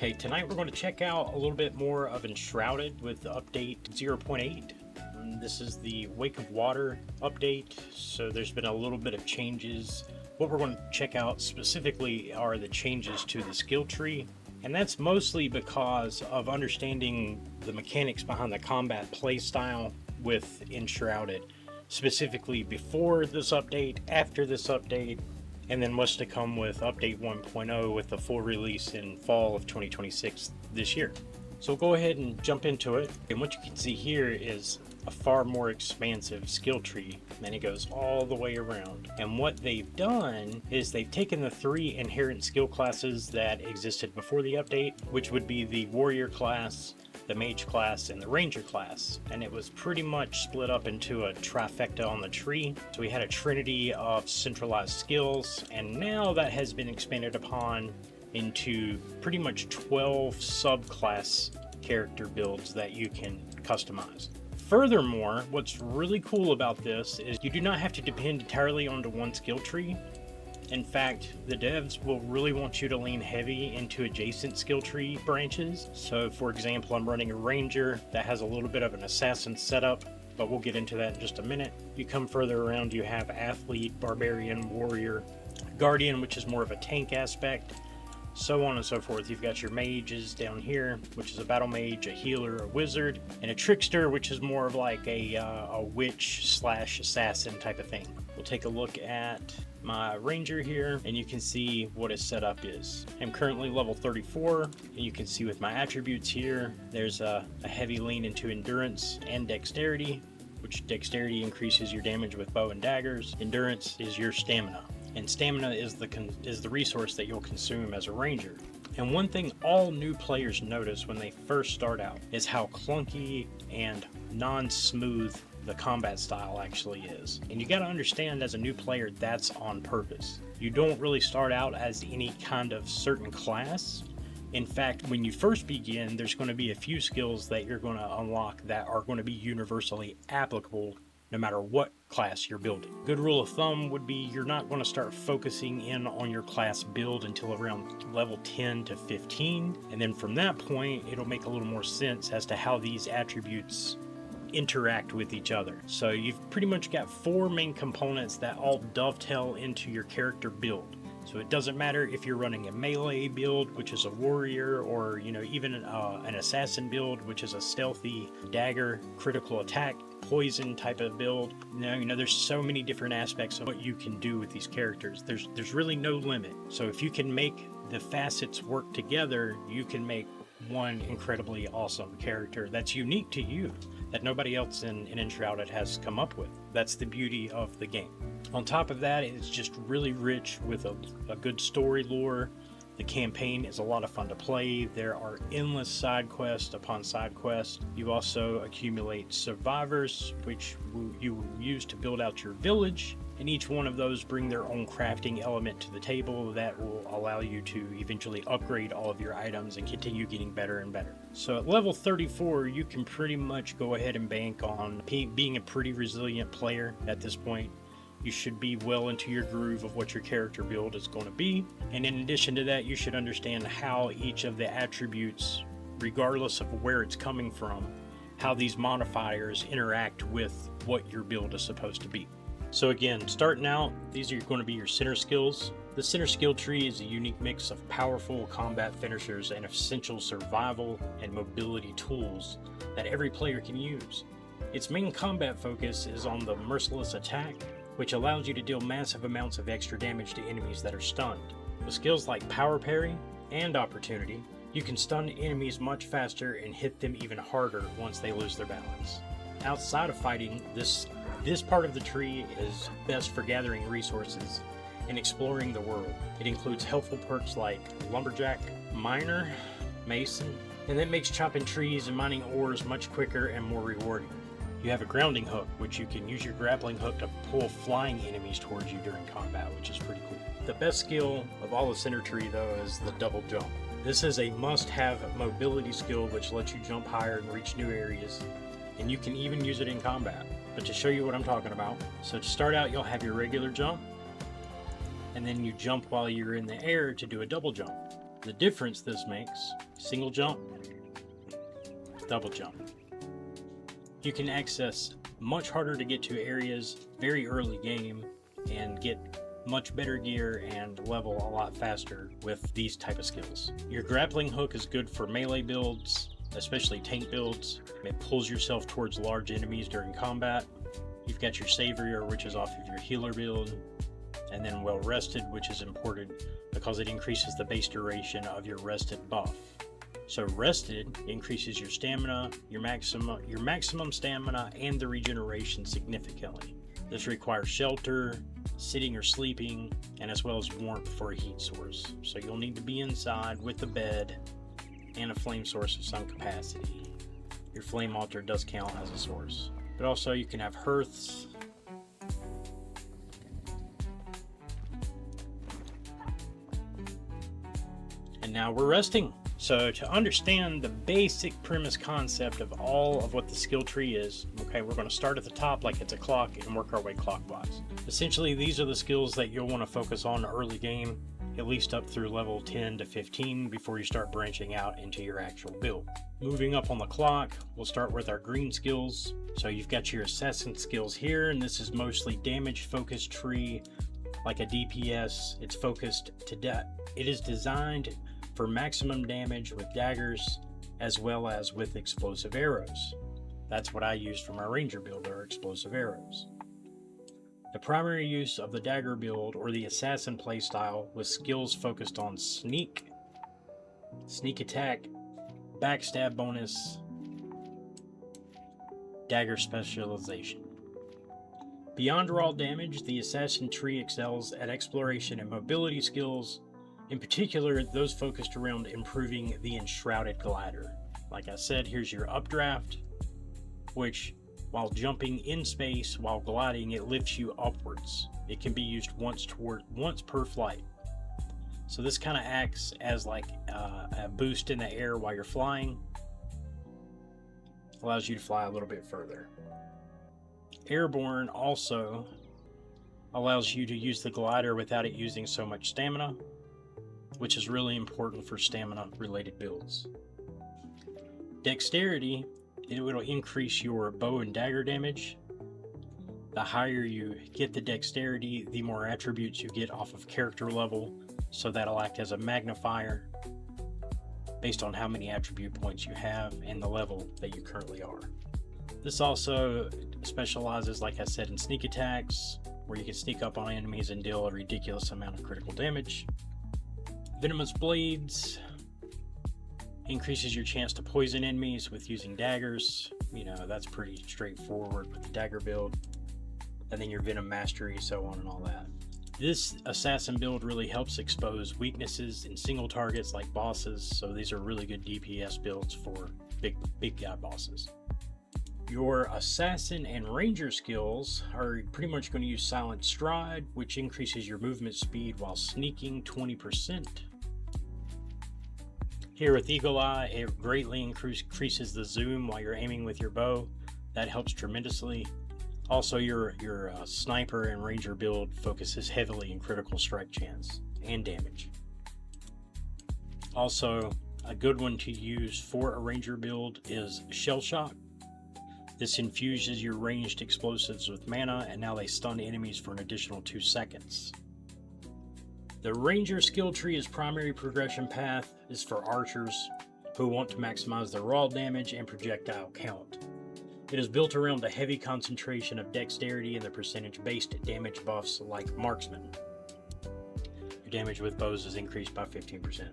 Okay, tonight we're going to check out a little bit more of Enshrouded with update 0.8. This is the Wake of Water update, so there's been a little bit of changes. What we're going to check out specifically are the changes to the skill tree, and that's mostly because of understanding the mechanics behind the combat playstyle with Enshrouded, specifically before this update, after this update, and then what's to come with update 1.0 with the full release in fall of 2026 this year. So we'll go ahead and jump into it, and what you can see here is a far more expansive skill tree, and it goes all the way around. And what they've done is they've taken the three inherent skill classes that existed before the update, which would be the warrior class, the mage class, and the ranger class, and it was pretty much split up into a trifecta on the tree. So we had a trinity of centralized skills, and now that has been expanded upon into pretty much 12 subclass character builds that you can customize. Furthermore, what's really cool about this is you do not have to depend entirely onto one skill tree. In fact, the devs will really want you to lean heavy into adjacent skill tree branches. So for example, I'm running a ranger that has a little bit of an assassin setup, but we'll get into that in just a minute. You come further around, you have athlete, barbarian, warrior, guardian, which is more of a tank aspect, so on and so forth. You've got your mages down here, which is a battle mage, a healer, a wizard, and a trickster, which is more of like a witch slash assassin type of thing. We'll take a look at my ranger here, and you can see what his setup is. I'm currently level 34, and you can see with my attributes here, there's a heavy lean into endurance and dexterity, which dexterity increases your damage with bow and daggers. Endurance is your stamina, and stamina is the resource that you'll consume as a ranger. And one thing all new players notice when they first start out is how clunky and non-smooth the combat style actually is. And you got to understand, as a new player, that's on purpose. You don't really start out as any kind of certain class. In fact, when you first begin, there's going to be a few skills that you're going to unlock that are going to be universally applicable no matter what class you're building. Good rule of thumb would be you're not going to start focusing in on your class build until around level 10 to 15, and then from that point it'll make a little more sense as to how these attributes interact with each other. So you've pretty much got four main components that all dovetail into your character build. So it doesn't matter if you're running a melee build, which is a warrior, or even an assassin build, which is a stealthy dagger, critical attack, poison type of build. There's so many different aspects of what you can do with these characters. There's really no limit. So if you can make the facets work together, you can make one incredibly awesome character that's unique to you, that nobody else in Enshrouded has come up with. That's the beauty of the game. On top of that, it's just really rich with a good story lore. The campaign is a lot of fun to play. There are endless side quest upon side quest. You also accumulate survivors, which you will use to build out your village, and each one of those bring their own crafting element to the table that will allow you to eventually upgrade all of your items and continue getting better and better. So at level 34, you can pretty much go ahead and bank on being a pretty resilient player at this point. You should be well into your groove of what your character build is going to be. And in addition to that, you should understand how each of the attributes, regardless of where it's coming from, how these modifiers interact with what your build is supposed to be. So again, starting out, these are going to be your center skills. The center skill tree is a unique mix of powerful combat finishers and essential survival and mobility tools that every player can use. Its main combat focus is on the merciless attack, which allows you to deal massive amounts of extra damage to enemies that are stunned. With skills like power parry and opportunity, you can stun enemies much faster and hit them even harder once they lose their balance. Outside of fighting, this part of the tree is best for gathering resources and exploring the world. It includes helpful perks like lumberjack, miner, mason, and that makes chopping trees and mining ores much quicker and more rewarding. You have a grounding hook, which you can use your grappling hook to pull flying enemies towards you during combat, which is pretty cool. The best skill of all the center tree, though, is the double jump. This is a must-have mobility skill which lets you jump higher and reach new areas, and you can even use it in combat. But to show you what I'm talking about, so to start out, you'll have your regular jump, and then you jump while you're in the air to do a double jump. The difference this makes: single jump, double jump. You can access much harder to get to areas very early game and get much better gear and level a lot faster with these type of skills. Your grappling hook is good for melee builds, especially tank builds. It pulls yourself towards large enemies during combat. You've got your Savior, which is off of your healer build, and then Well Rested, which is important because it increases the base duration of your rested buff. So rested increases your stamina, your maximum stamina, and the regeneration significantly. This requires shelter, sitting or sleeping, and as well as warmth for a heat source. So you'll need to be inside with a bed and a flame source of some capacity. Your flame altar does count as a source. But also you can have hearths. And now we're resting. So to understand the basic premise concept of all of what the skill tree is, okay, we're going to start at the top like it's a clock and work our way clockwise. Essentially, these are the skills that you'll want to focus on early game, at least up through level 10 to 15 before you start branching out into your actual build. Moving up on the clock, we'll start with our green skills. So you've got your assassin skills here, and this is mostly damage focused tree, like a DPS. It's focused to it is designed for maximum damage with daggers as well as with explosive arrows. That's what I use for my ranger build, are explosive arrows. The primary use of the dagger build or the assassin playstyle was skills focused on sneak attack, backstab bonus, dagger specialization. Beyond raw damage, the assassin tree excels at exploration and mobility skills, in particular those focused around improving the Enshrouded glider. Like I said, here's your updraft, which while jumping in space while gliding, it lifts you upwards. It can be used once per flight. So this kind of acts as like a boost in the air while you're flying. Allows you to fly a little bit further. Airborne also allows you to use the glider without it using so much stamina, which is really important for stamina related builds. Dexterity, it will increase your bow and dagger damage. The higher you get the dexterity, the more attributes you get off of character level, so that'll act as a magnifier based on how many attribute points you have and the level that you currently are. This also specializes, like I said, in sneak attacks, where you can sneak up on enemies and deal a ridiculous amount of critical damage. Venomous Blades increases your chance to poison enemies with using daggers. You know, that's pretty straightforward with the dagger build. And then your Venom Mastery, so on and all that. This assassin build really helps expose weaknesses in single targets like bosses, so these are really good DPS builds for big guy bosses. Your assassin and ranger skills are pretty much going to use Silent Stride, which increases your movement speed while sneaking 20%. Here with Eagle Eye, it greatly increases the zoom while you're aiming with your bow. That helps tremendously. Also, your sniper and ranger build focuses heavily in critical strike chance and damage. Also, a good one to use for a ranger build is Shell Shock. This infuses your ranged explosives with mana, and now they stun enemies for an additional 2 seconds. The Ranger skill tree's primary progression path is for archers who want to maximize their raw damage and projectile count. It is built around a heavy concentration of dexterity and the percentage-based damage buffs like marksman. Your damage with bows is increased by 15%.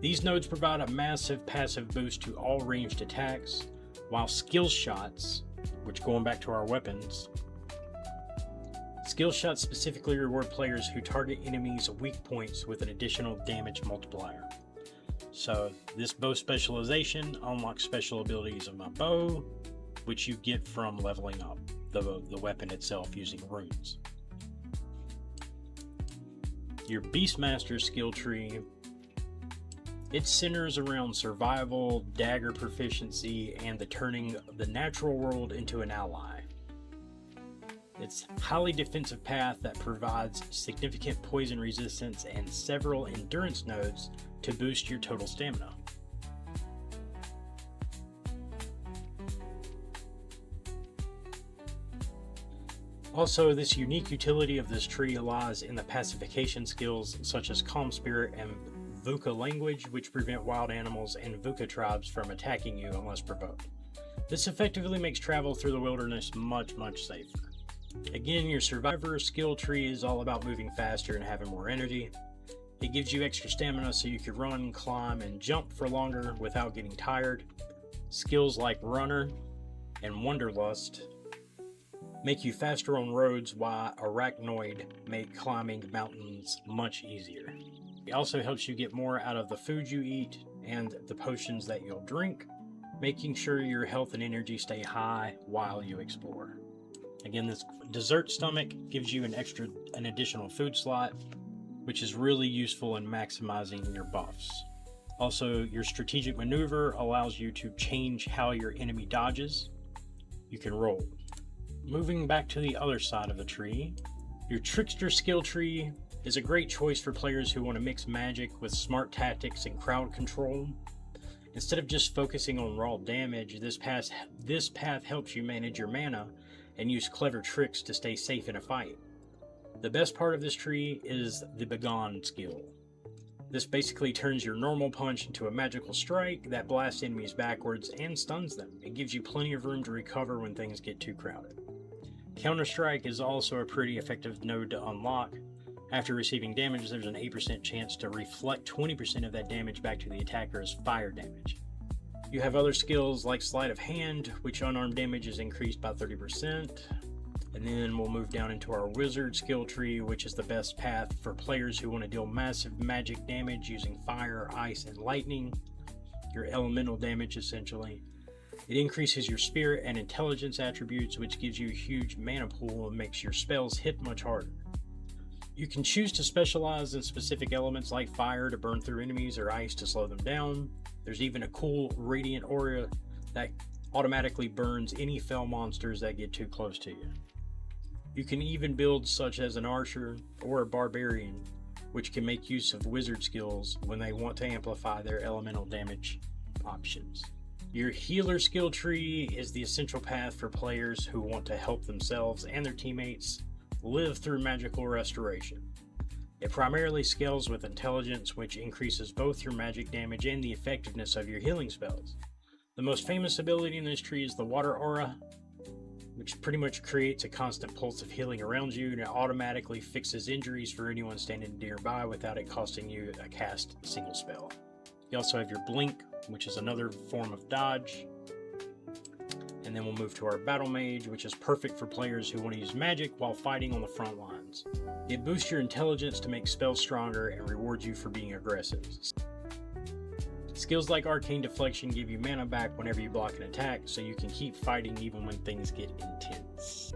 These nodes provide a massive passive boost to all ranged attacks, while skill shots, which going back to our weapons, skill shots specifically reward players who target enemies' weak points with an additional damage multiplier. So this bow specialization unlocks special abilities of my bow, which you get from leveling up the weapon itself using runes. Your Beastmaster skill tree, it centers around survival, dagger proficiency, and the turning the natural world into an ally. It's a highly defensive path that provides significant poison resistance and several endurance nodes to boost your total stamina. Also, this unique utility of this tree lies in the pacification skills such as Calm Spirit and Vuka Language, which prevent wild animals and Vuka tribes from attacking you unless provoked. This effectively makes travel through the wilderness much safer. Again, your survivor skill tree is all about moving faster and having more energy. It gives you extra stamina so you can run, climb, and jump for longer without getting tired. Skills like Runner and Wanderlust make you faster on roads, while Arachnoid make climbing mountains much easier. It also helps you get more out of the food you eat and the potions that you'll drink, making sure your health and energy stay high while you explore. Again, this Dessert Stomach gives you an additional food slot, which is really useful in maximizing your buffs. Also, your Strategic Maneuver allows you to change how your enemy dodges. You can roll. Moving back to the other side of the tree, your Trickster skill tree is a great choice for players who want to mix magic with smart tactics and crowd control. Instead of just focusing on raw damage, this path helps you manage your mana and use clever tricks to stay safe in a fight. The best part of this tree is the Begone skill. This basically turns your normal punch into a magical strike that blasts enemies backwards and stuns them. It gives you plenty of room to recover when things get too crowded. Counter-Strike is also a pretty effective node to unlock. After receiving damage, there's an 8% chance to reflect 20% of that damage back to the attacker as fire damage. You have other skills like Sleight of Hand, which unarmed damage is increased by 30%. And then we'll move down into our Wizard skill tree, which is the best path for players who want to deal massive magic damage using fire, ice, and lightning. Your elemental damage, essentially. It increases your spirit and intelligence attributes, which gives you a huge mana pool and makes your spells hit much harder. You can choose to specialize in specific elements like fire to burn through enemies or ice to slow them down. There's even a cool radiant aura that automatically burns any fell monsters that get too close to you. You can even build such as an archer or a barbarian, which can make use of wizard skills when they want to amplify their elemental damage options. Your healer skill tree is the essential path for players who want to help themselves and their teammates live through magical restoration. It primarily scales with intelligence, which increases both your magic damage and the effectiveness of your healing spells. The most famous ability in this tree is the Water Aura, which pretty much creates a constant pulse of healing around you, and it automatically fixes injuries for anyone standing nearby without it costing you a cast single spell. You also have your Blink, which is another form of dodge. And then we'll move to our Battle Mage, which is perfect for players who want to use magic while fighting on the front lines. It boosts your intelligence to make spells stronger and rewards you for being aggressive. Skills like Arcane Deflection give you mana back whenever you block an attack, so you can keep fighting even when things get intense.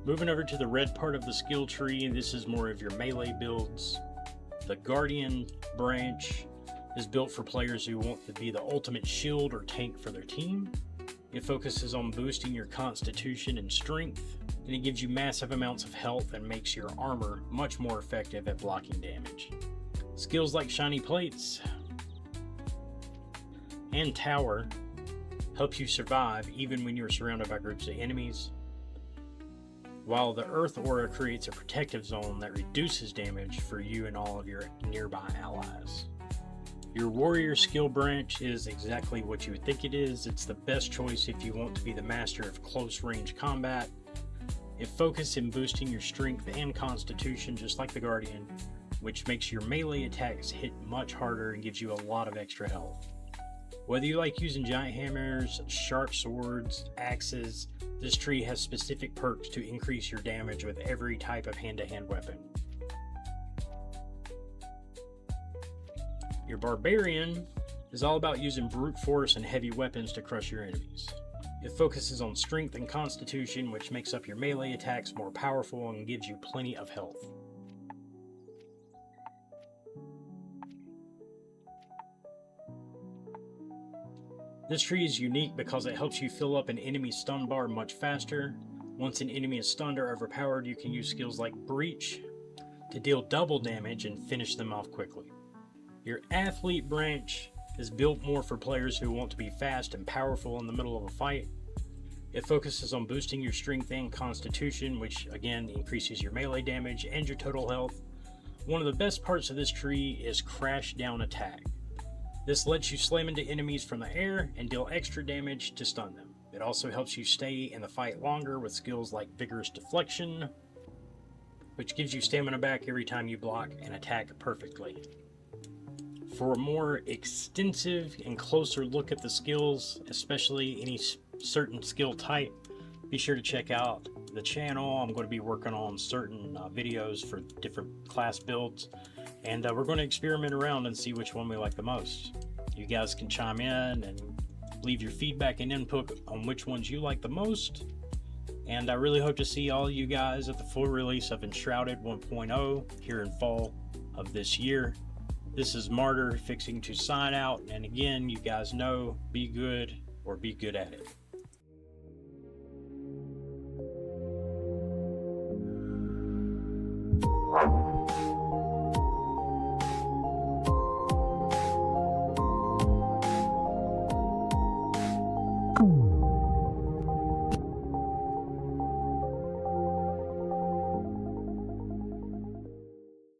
Moving over to the red part of the skill tree, this is more of your melee builds. The Guardian branch is built for players who want to be the ultimate shield or tank for their team. It focuses on boosting your constitution and strength, and it gives you massive amounts of health and makes your armor much more effective at blocking damage. Skills like Shiny Plates and Tower help you survive even when you're surrounded by groups of enemies, while the Earth Aura creates a protective zone that reduces damage for you and all of your nearby allies. Your Warrior skill branch is exactly what you would think it is. It's the best choice if you want to be the master of close range combat. It focuses in boosting your strength and constitution just like the Guardian, which makes your melee attacks hit much harder and gives you a lot of extra health. Whether you like using giant hammers, sharp swords, axes, this tree has specific perks to increase your damage with every type of hand-to-hand weapon. Your Barbarian is all about using brute force and heavy weapons to crush your enemies. It focuses on strength and constitution, which makes up your melee attacks more powerful and gives you plenty of health. This tree is unique because it helps you fill up an enemy's stun bar much faster. Once an enemy is stunned or overpowered, you can use skills like Breach to deal double damage and finish them off quickly. Your Athlete branch is built more for players who want to be fast and powerful in the middle of a fight. It focuses on boosting your strength and constitution, which again increases your melee damage and your total health. One of the best parts of this tree is Crash Down Attack. This lets you slam into enemies from the air and deal extra damage to stun them. It also helps you stay in the fight longer with skills like Vigorous Deflection, which gives you stamina back every time you block and attack perfectly. For a more extensive and closer look at the skills, especially any certain skill type, be sure to check out the channel. I'm going to be working on certain videos for different class builds, and we're going to experiment around and see which one we like the most. You guys can chime in and leave your feedback and input on which ones you like the most, and I really hope to see all you guys at the full release of Enshrouded 1.0 here in fall of this year. This is Martyr fixing to sign out, and again, you guys know, be good or be good at it.